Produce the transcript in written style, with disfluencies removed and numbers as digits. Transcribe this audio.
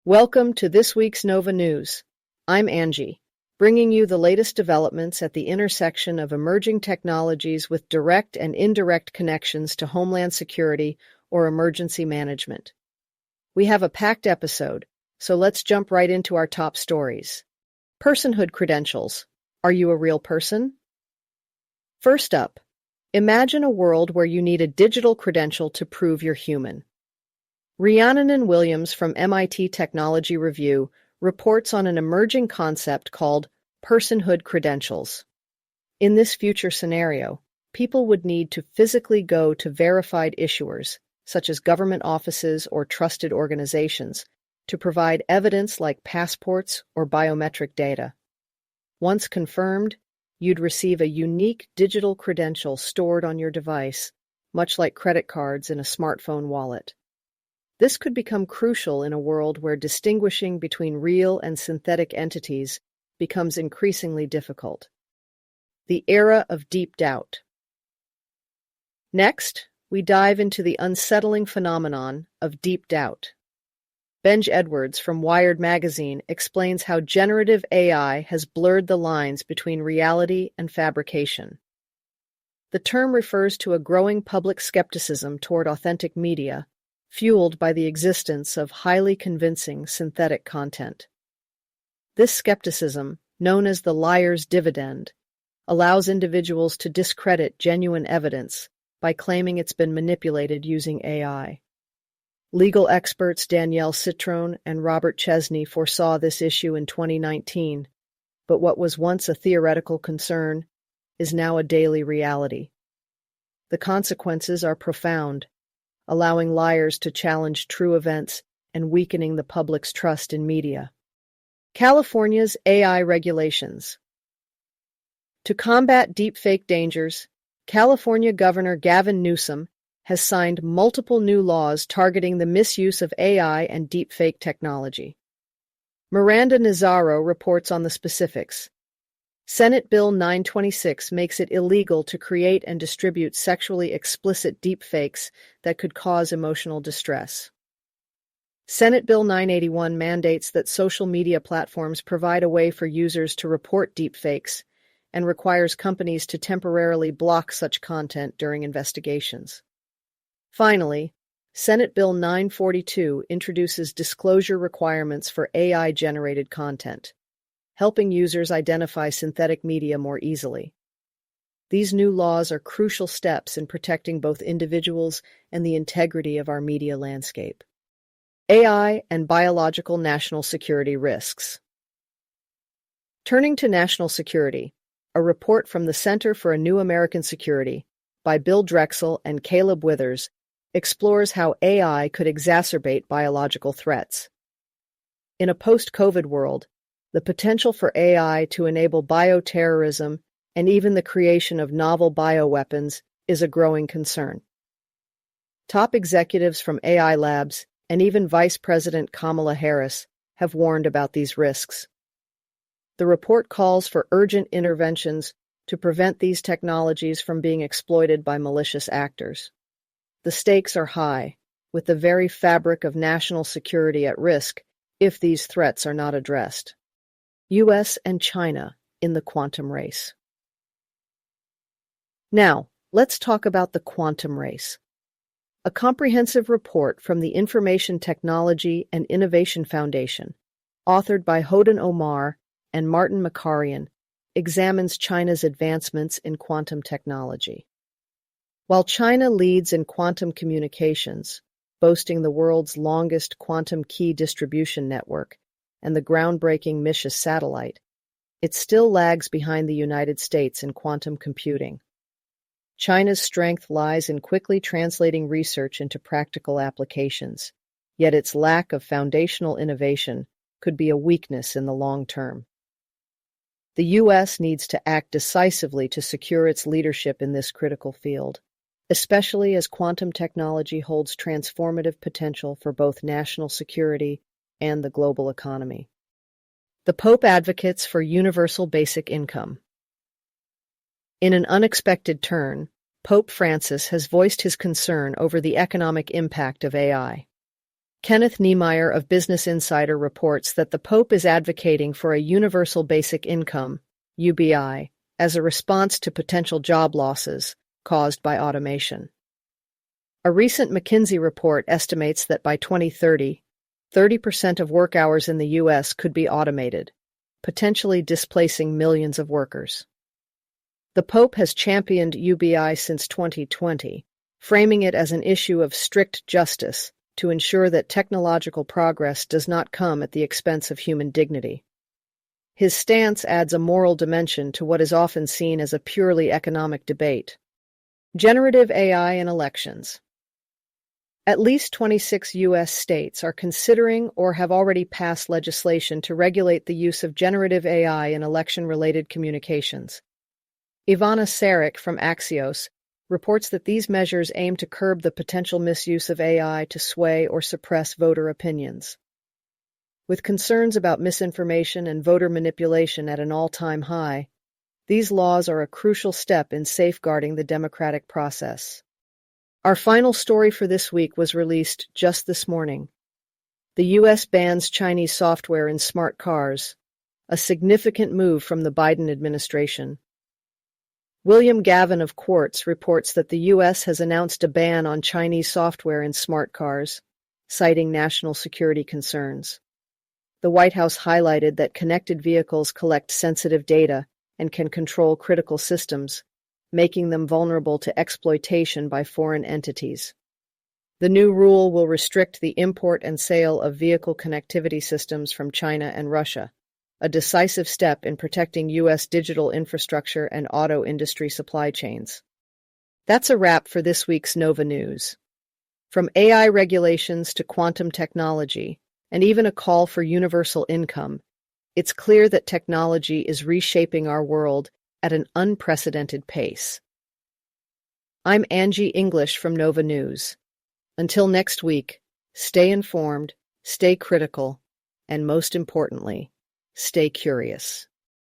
Welcome to this week's Nova News. I'm Angie, bringing you the latest developments at the intersection of emerging technologies with direct and indirect connections to homeland security or emergency management. We have a packed episode, so let's jump right into our top stories. Personhood credentials. Are you a real person? First up, imagine a world where you need a digital credential to prove you're human. Rhiannon and Williams from MIT Technology Review reports on an emerging concept called personhood credentials. In this future scenario, people would need to physically go to verified issuers, such as government offices or trusted organizations, to provide evidence like passports or biometric data. Once confirmed, you'd receive a unique digital credential stored on your device, much like credit cards in a smartphone wallet. This could become crucial in a world where distinguishing between real and synthetic entities becomes increasingly difficult. The era of deep doubt. Next, we dive into the unsettling phenomenon of deep doubt. Benj Edwards from Wired magazine explains how generative AI has blurred the lines between reality and fabrication. The term refers to a growing public skepticism toward authentic media, fueled by the existence of highly convincing synthetic content. This skepticism, known as the liar's dividend, allows individuals to discredit genuine evidence by claiming it's been manipulated using AI. Legal experts Danielle Citrone and Robert Chesney foresaw this issue in 2019, but what was once a theoretical concern is now a daily reality. The consequences are profound, allowing liars to challenge true events and weakening the public's trust in media. California's AI regulations. To combat deepfake dangers, California Governor Gavin Newsom has signed multiple new laws targeting the misuse of AI and deepfake technology. Miranda Nazaro reports on the specifics. Senate Bill 926 makes it illegal to create and distribute sexually explicit deepfakes that could cause emotional distress. Senate Bill 981 mandates that social media platforms provide a way for users to report deepfakes and requires companies to temporarily block such content during investigations. Finally, Senate Bill 942 introduces disclosure requirements for AI-generated content, helping users identify synthetic media more easily. These new laws are crucial steps in protecting both individuals and the integrity of our media landscape. AI and biological national security risks. Turning to national security, a report from the Center for a New American Security by Bill Drexel and Caleb Withers explores how AI could exacerbate biological threats. In a post-COVID world, the potential for AI to enable bioterrorism and even the creation of novel bioweapons is a growing concern. Top executives from AI labs and even Vice President Kamala Harris have warned about these risks. The report calls for urgent interventions to prevent these technologies from being exploited by malicious actors. The stakes are high, with the very fabric of national security at risk if these threats are not addressed. U.S. and China in the quantum race. Now, let's talk about the quantum race. A comprehensive report from the Information Technology and Innovation Foundation, authored by Hoden Omar and Martin Makarian, examines China's advancements in quantum technology. While China leads in quantum communications, boasting the world's longest quantum key distribution network and the groundbreaking MISHA satellite, it still lags behind the United States in quantum computing. China's strength lies in quickly translating research into practical applications, yet its lack of foundational innovation could be a weakness in the long term. The U.S. needs to act decisively to secure its leadership in this critical field, especially as quantum technology holds transformative potential for both national security and the global economy. The Pope advocates for universal basic income. In an unexpected turn, Pope Francis has voiced his concern over the economic impact of AI. Kenneth Niemeyer of Business Insider reports that the Pope is advocating for a universal basic income, UBI, as a response to potential job losses caused by automation. A recent McKinsey report estimates that by 2030, 30% of work hours in the U.S. could be automated, potentially displacing millions of workers. The Pope has championed UBI since 2020, framing it as an issue of strict justice to ensure that technological progress does not come at the expense of human dignity. His stance adds a moral dimension to what is often seen as a purely economic debate. Generative AI in elections. At least 26 U.S. states are considering or have already passed legislation to regulate the use of generative AI in election-related communications. Ivana Sarek from Axios reports that these measures aim to curb the potential misuse of AI to sway or suppress voter opinions. With concerns about misinformation and voter manipulation at an all-time high, these laws are a crucial step in safeguarding the democratic process. Our final story for this week was released just this morning. The U.S. bans Chinese software in smart cars, a significant move from the Biden administration. William Gavin of Quartz reports that the U.S. has announced a ban on Chinese software in smart cars, citing national security concerns. The White House highlighted that connected vehicles collect sensitive data and can control critical systems, making them vulnerable to exploitation by foreign entities. The new rule will restrict the import and sale of vehicle connectivity systems from China and Russia, a decisive step in protecting U.S. digital infrastructure and auto industry supply chains. That's a wrap for this week's Nova News. From AI regulations to quantum technology, and even a call for universal income, it's clear that technology is reshaping our world at an unprecedented pace. I'm Angi English from Nova News. Until next week, stay informed, stay critical, and most importantly, stay curious.